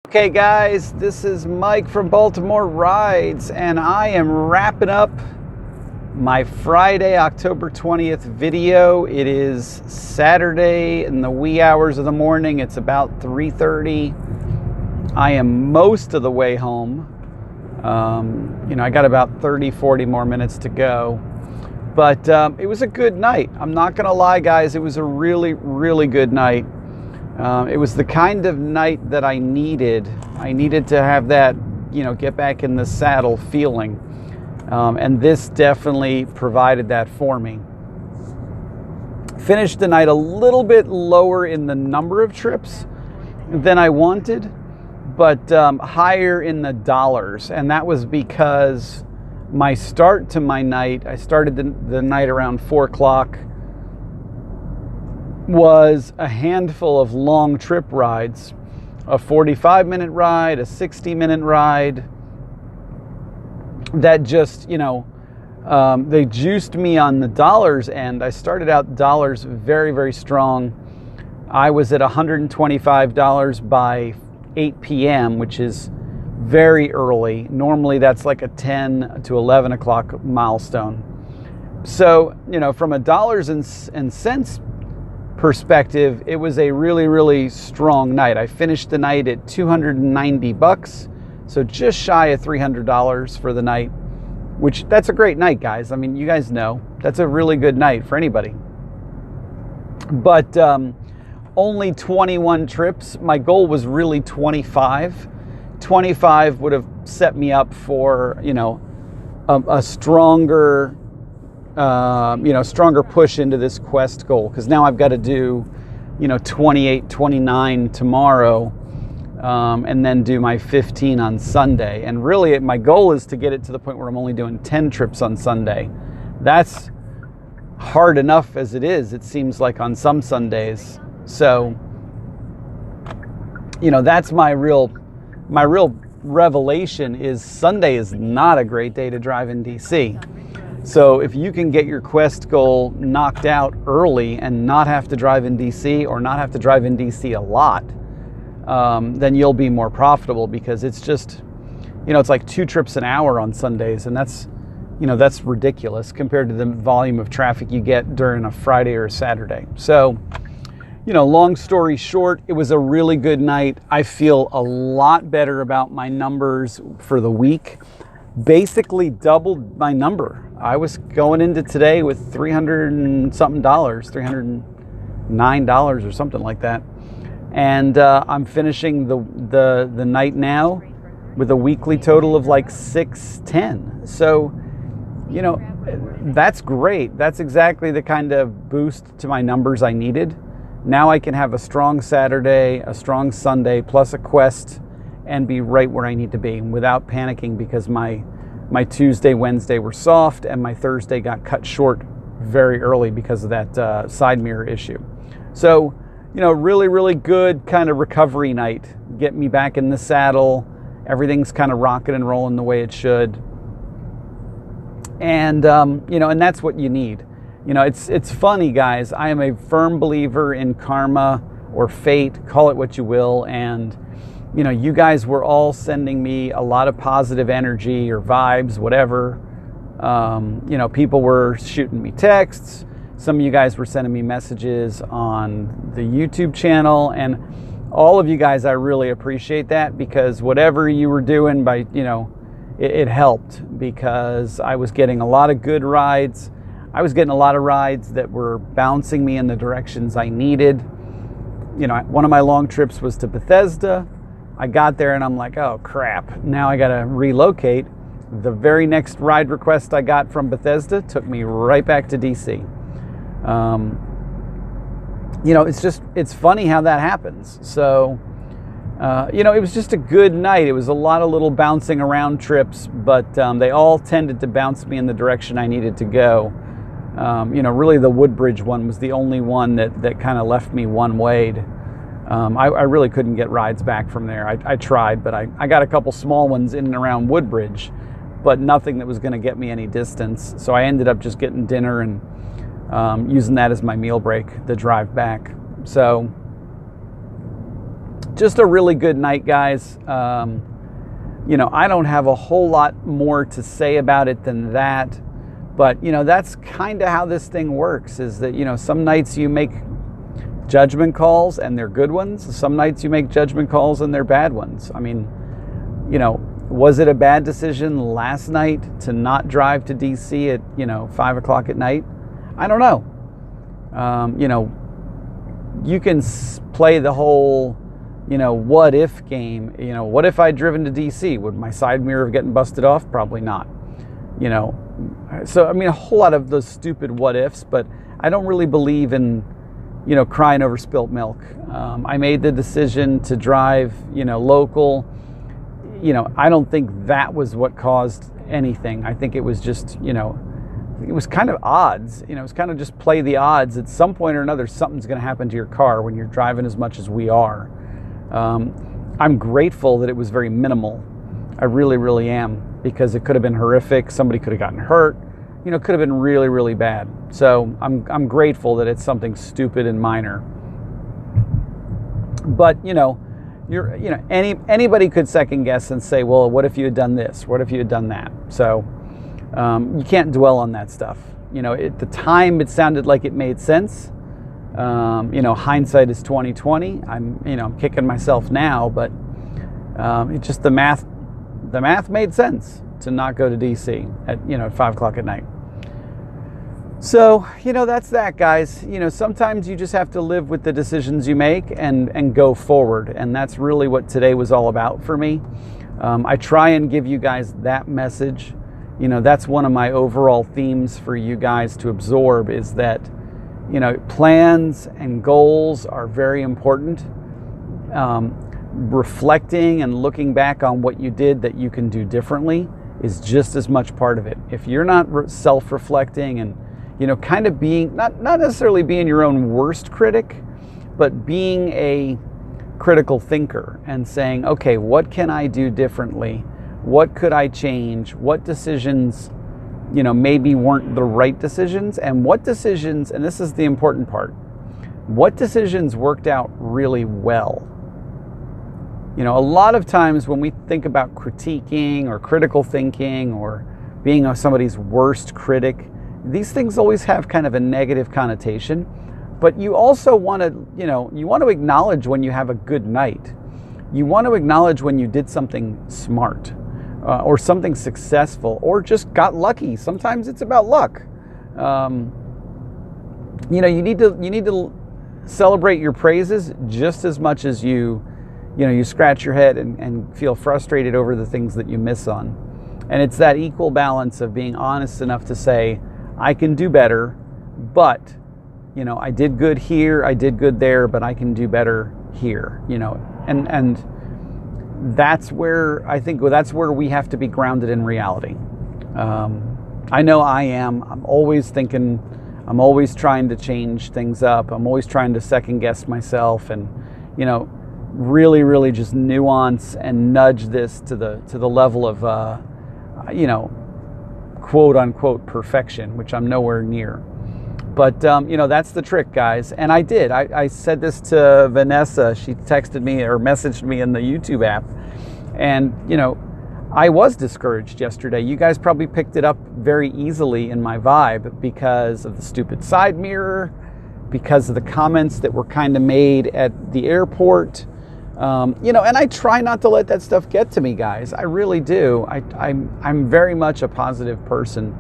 Okay guys, this is Mike from Baltimore Rides, and I am wrapping up my Friday, October 20th video. It is Saturday in the wee hours of the morning. It's about 3:30. I am most of the way home. I got about 30-40 more minutes to go. But it was a good night. I'm not gonna lie guys, it was a really, really good night. It was the kind of night that I needed. I needed to have that, get back in the saddle feeling. And this definitely provided that for me. Finished the night a little bit lower in the number of trips than I wanted, but higher in the dollars. And that was because my start to my night, I started the night around 4 o'clock, was a handful of long trip rides, a 45-minute ride, a 60-minute ride, that just, they juiced me on the dollars end. I started out dollars very, very strong. I was at $125 by 8 p.m., which is very early. Normally that's like a 10 to 11 o'clock milestone. So, from a dollars and cents perspective, it was a really, really strong night. I finished the night at $290, so just shy of $300 for the night, which that's a great night, guys. I mean, you guys know that's a really good night for anybody. But only 21 trips. My goal was really 25. 25 would have set me up for, a stronger stronger push into this quest goal, because now I've got to do 28, 29 tomorrow, and then do my 15 on Sunday. And really my goal is to get it to the point where I'm only doing 10 trips on Sunday. That's hard enough as it is, it seems like, on some Sundays. So that's my real revelation is Sunday is not a great day to drive in DC. So if you can get your quest goal knocked out early and not have to drive in DC, or not have to drive in DC a lot, then you'll be more profitable, because it's just, it's like 2 trips an hour on Sundays, and that's ridiculous compared to the volume of traffic you get during a Friday or a Saturday. So, long story short, it was a really good night. I feel a lot better about my numbers for the week. Basically doubled my number. I was going into today with $300 and something, $309 or something like that, and I'm finishing the night now with a weekly total of like 610. So, that's great. That's exactly the kind of boost to my numbers I needed. Now I can have a strong Saturday, a strong Sunday, plus a quest, and be right where I need to be without panicking, because my Tuesday, Wednesday were soft, and my Thursday got cut short very early because of that side mirror issue. So, really, really good kind of recovery night. Get me back in the saddle. Everything's kind of rocking and rolling the way it should. And, and that's what you need. It's funny, guys. I am a firm believer in karma or fate, call it what you will, and you guys were all sending me a lot of positive energy or vibes, whatever. People were shooting me texts. Some of you guys were sending me messages on the YouTube channel, and all of you guys, I really appreciate that, because whatever you were doing it helped, because I was getting a lot of good rides. I was getting a lot of rides that were bouncing me in the directions I needed. One of my long trips was to Bethesda. I got there and I'm like, oh crap, now I gotta relocate. The very next ride request I got from Bethesda took me right back to DC. It's funny how that happens. So, it was just a good night. It was a lot of little bouncing around trips, but they all tended to bounce me in the direction I needed to go. Really the Woodbridge one was the only one that kind of left me one-wayed. I really couldn't get rides back from there. I tried, but I got a couple small ones in and around Woodbridge, but nothing that was going to get me any distance. So I ended up just getting dinner and using that as my meal break, the drive back. So just a really good night, guys. You know, I don't have a whole lot more to say about it than that. But, you know, that's kind of how this thing works, is that, you know, some nights you make judgment calls and they're good ones. Some nights you make judgment calls and they're bad ones. I mean, you know, was it a bad decision last night to not drive to DC at, you know, 5 o'clock at night? I don't know. You know, you can play the whole, you know, what if game. You know, what if I'd driven to DC? Would my side mirror have gotten busted off? Probably not. You know, so I mean, a whole lot of those stupid what ifs, but I don't really believe in, you know, crying over spilt milk. I made the decision to drive, you know, local. You know, I don't think that was what caused anything. I think it was just, you know, it was kind of odds. You know, it's kind of just play the odds. At some point or another, something's going to happen to your car when you're driving as much as we are. I'm grateful that it was very minimal. I really, really am, because it could have been horrific. Somebody could have gotten hurt. You know, could have been really, really bad. So I'm grateful that it's something stupid and minor. But you know, anybody could second guess and say, well, what if you had done this? What if you had done that? So you can't dwell on that stuff. You know, at the time, it sounded like it made sense. You know, hindsight is 20/20. I'm kicking myself now, but it's just the math made sense to not go to DC at, you know, at 5 o'clock at night. So, you know, that's that, guys. You know, sometimes you just have to live with the decisions you make and go forward. And that's really what today was all about for me. I try and give you guys that message. You know, that's one of my overall themes for you guys to absorb, is that, you know, plans and goals are very important. Reflecting and looking back on what you did that you can do differently is just as much part of it. If you're not self-reflecting and, you know, kind of being, not necessarily being your own worst critic, but being a critical thinker and saying, okay, what can I do differently? What could I change? What decisions, you know, maybe weren't the right decisions, and what decisions, and this is the important part, what decisions worked out really well? You know, a lot of times when we think about critiquing or critical thinking or being somebody's worst critic, these things always have kind of a negative connotation. But you also want to, you know, you want to acknowledge when you have a good night. You want to acknowledge when you did something smart or something successful or just got lucky. Sometimes it's about luck. You know, you need to celebrate your praises just as much as you scratch your head and feel frustrated over the things that you miss on. And it's that equal balance of being honest enough to say, I can do better, but, you know, I did good here, I did good there, but I can do better here, you know. And that's where I think that's where we have to be grounded in reality. I know I am. I'm always thinking, I'm always trying to change things up. I'm always trying to second guess myself and, you know, really, really just nuance and nudge this to the level of, you know, quote unquote perfection, which I'm nowhere near. But, you know, that's the trick, guys. And I did. I said this to Vanessa. She texted me or messaged me in the YouTube app. And, you know, I was discouraged yesterday. You guys probably picked it up very easily in my vibe because of the stupid side mirror, because of the comments that were kind of made at the airport. You know, and I try not to let that stuff get to me, guys. I really do. I'm very much a positive person,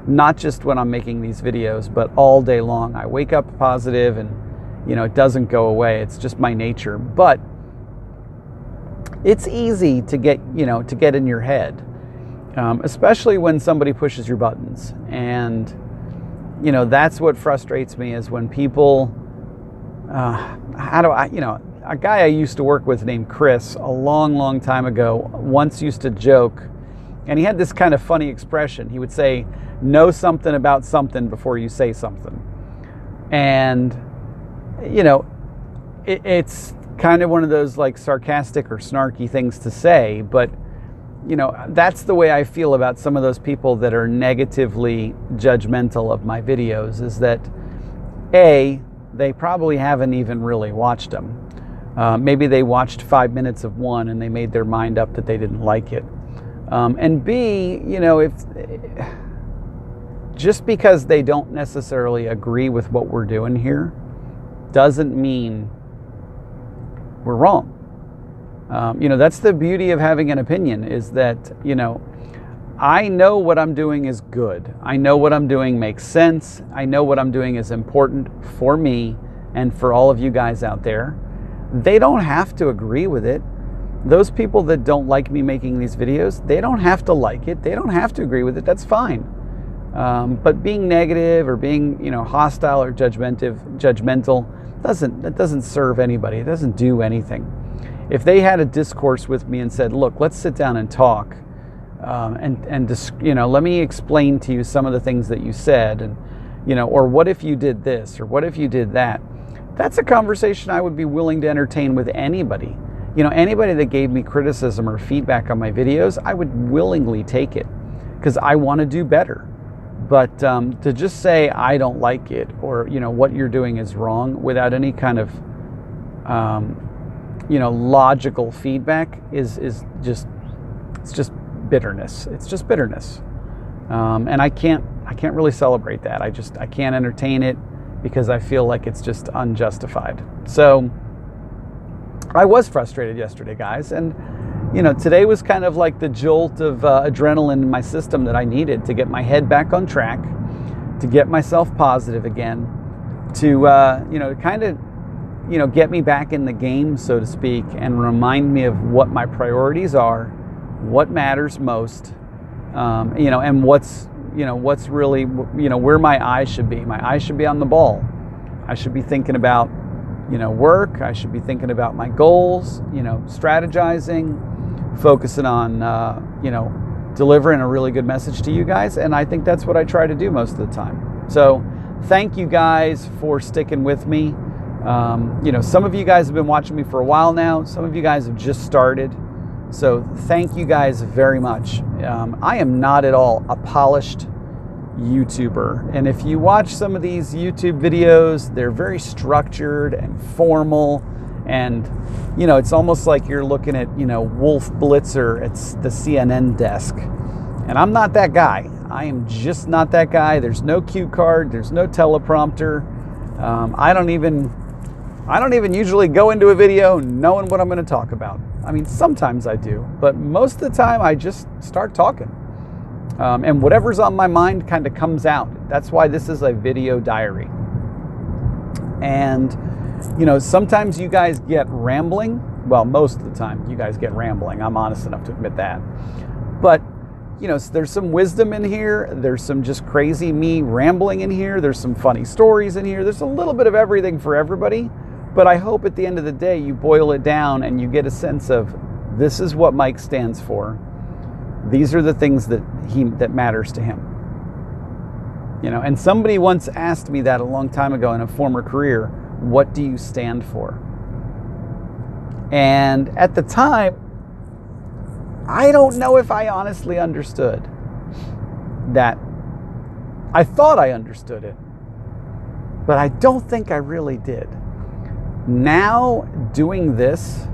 not just when I'm making these videos, but all day long. I wake up positive and, you know, it doesn't go away. It's just my nature. But it's easy to get, you know, to get in your head, especially when somebody pushes your buttons. And, you know, that's what frustrates me is when people, you know, a guy I used to work with named Chris a long, long time ago once used to joke, and he had this kind of funny expression. He would say, know something about something before you say something. And, you know, it's kind of one of those like sarcastic or snarky things to say, but, you know, that's the way I feel about some of those people that are negatively judgmental of my videos, is that A, they probably haven't even really watched them. Maybe they watched 5 minutes of one and they made their mind up that they didn't like it. And B, if just because they don't necessarily agree with what we're doing here doesn't mean we're wrong. That's the beauty of having an opinion, is that, I know what I'm doing is good. I know what I'm doing makes sense. I know what I'm doing is important for me and for all of you guys out there. They don't have to agree with it. Those people that don't like me making these videos, they don't have to like it. They don't have to agree with it. That's fine. But being negative or being, hostile or judgmental doesn't serve anybody. It doesn't do anything. If they had a discourse with me and said, "Look, let's sit down and talk, and let me explain to you some of the things that you said, and or what if you did this, or what if you did that," that's a conversation I would be willing to entertain with anybody. Anybody that gave me criticism or feedback on my videos, I would willingly take it because I want to do better. But to just say I don't like it, or what you're doing is wrong without any kind of logical feedback is just bitterness. It's just bitterness, and I can't really celebrate that. I can't entertain it because I feel like it's just unjustified. So I was frustrated yesterday, guys, and today was kind of like the jolt of adrenaline in my system that I needed to get my head back on track, to get myself positive again, to kind of get me back in the game, so to speak, and remind me of what my priorities are, what matters most, and what's really, where my eyes should be. My eyes should be on the ball. I should be thinking about, work. I should be thinking about my goals, strategizing, focusing on, delivering a really good message to you guys. And I think that's what I try to do most of the time. So thank you guys for sticking with me. Some of you guys have been watching me for a while now. Some of you guys have just started. So thank you guys very much. I am not at all a polished YouTuber. And if you watch some of these YouTube videos, they're very structured and formal. And, it's almost like you're looking at, Wolf Blitzer at the CNN desk. And I'm not that guy. I am just not that guy. There's no cue card. There's no teleprompter. I don't even usually go into a video knowing what I'm going to talk about. I mean, sometimes I do, but most of the time I just start talking. And whatever's on my mind kind of comes out. That's why this is a video diary. And, sometimes you guys get rambling. Well, most of the time you guys get rambling. I'm honest enough to admit that. But, there's some wisdom in here. There's some just crazy me rambling in here. There's some funny stories in here. There's a little bit of everything for everybody. But I hope at the end of the day you boil it down and you get a sense of, this is what Mike stands for. These are the things that matters to him. And somebody once asked me that a long time ago in a former career, what do you stand for? And at the time, I don't know if I honestly understood that. I thought I understood it, but I don't think I really did. Now, doing this,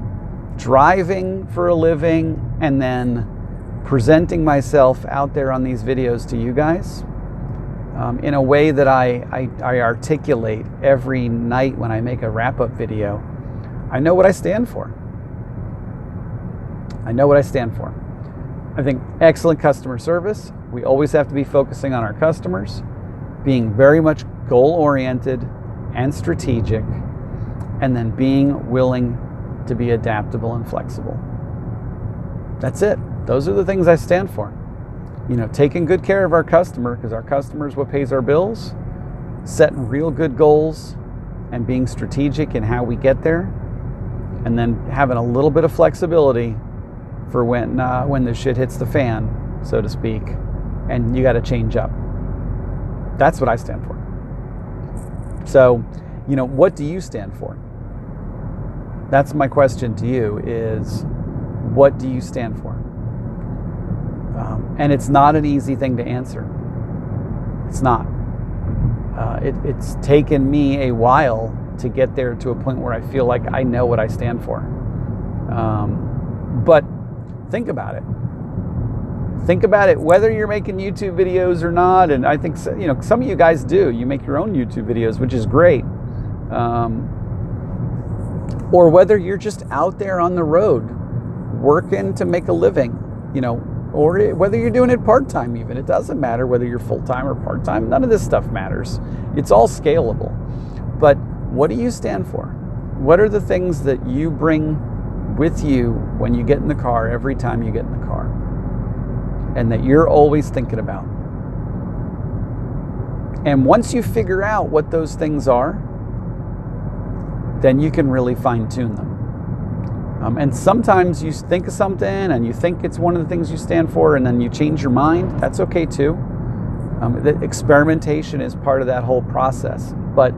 driving for a living, and then presenting myself out there on these videos to you guys in a way that I articulate every night when I make a wrap-up video, I know what I stand for. I know what I stand for. I think excellent customer service. We always have to be focusing on our customers, being very much goal-oriented and strategic, and then being willing to be adaptable and flexible. That's it. Those are the things I stand for. Taking good care of our customer, because our customer is what pays our bills, setting real good goals, and being strategic in how we get there, and then having a little bit of flexibility for when the shit hits the fan, so to speak, and you got to change up. That's what I stand for. So, what do you stand for? That's my question to you, is what do you stand for? And it's not an easy thing to answer. It's not. It's taken me a while to get there to a point where I feel like I know what I stand for. But think about it. Think about it, whether you're making YouTube videos or not. And I think, you know, some of you guys do. You make your own YouTube videos, which is great. Or whether you're just out there on the road working to make a living, you know, or whether you're doing it part-time even. It doesn't matter whether you're full-time or part-time. None of this stuff matters. It's all scalable. But what do you stand for? What are the things that you bring with you when you get in the car, every time you get in the car, and that you're always thinking about? And once you figure out what those things are, then you can really fine-tune them. And sometimes you think of something and you think it's one of the things you stand for, and then you change your mind. That's okay too. The experimentation is part of that whole process. But,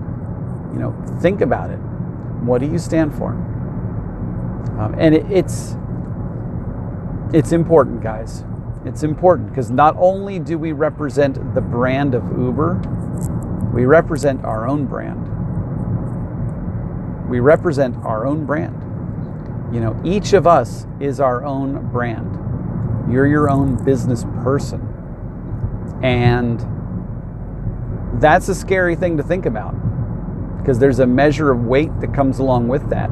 you know, think about it. What do you stand for? And it's important, guys. It's important because not only do we represent the brand of Uber, we represent our own brand. We represent our own brand. You know, each of us is our own brand. You're your own business person. And that's a scary thing to think about because there's a measure of weight that comes along with that.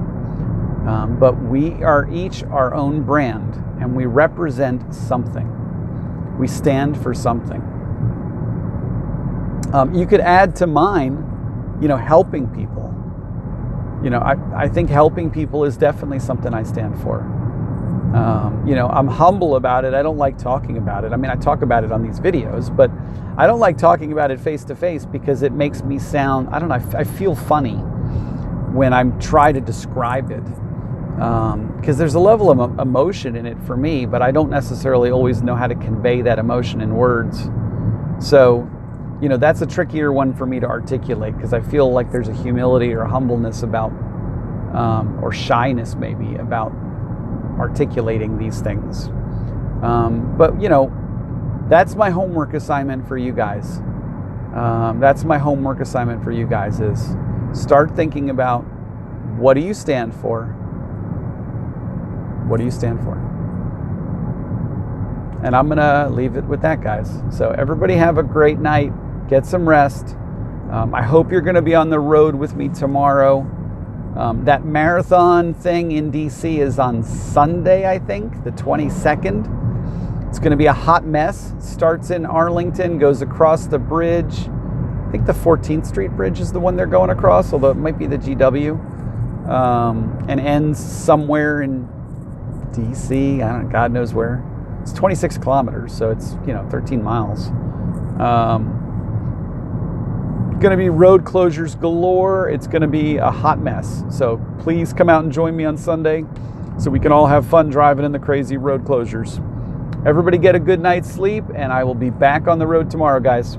But we are each our own brand and we represent something. We stand for something. You could add to mine, you know, helping people. You know, I think helping people is definitely something I stand for. You know, I'm humble about it. I don't like talking about it. I mean, I talk about it on these videos, but I don't like talking about it face to face because it makes me sound, I don't know, I feel funny when I'm trying to describe it. Because there's a level of emotion in it for me, but I don't necessarily always know how to convey that emotion in words. So, you know, that's a trickier one for me to articulate because I feel like there's a humility or a humbleness about, or shyness maybe, about articulating these things. But, you know, that's my homework assignment for you guys. That's my homework assignment for you guys is start thinking about what do you stand for? What do you stand for? And I'm going to leave it with that, guys. So everybody have a great night. Get some rest. I hope you're going to be on the road with me tomorrow. That marathon thing in DC is on Sunday, I think, the 22nd. It's going to be a hot mess. Starts in Arlington, goes across the bridge. I think the 14th Street Bridge is the one they're going across, although it might be the GW. And ends somewhere in DC, God knows where. It's 26 kilometers, so it's, you know, 13 miles. Going to be road closures galore. It's going to be a hot mess. So please come out and join me on Sunday so we can all have fun driving in the crazy road closures. Everybody get a good night's sleep, and I will be back on the road tomorrow, guys.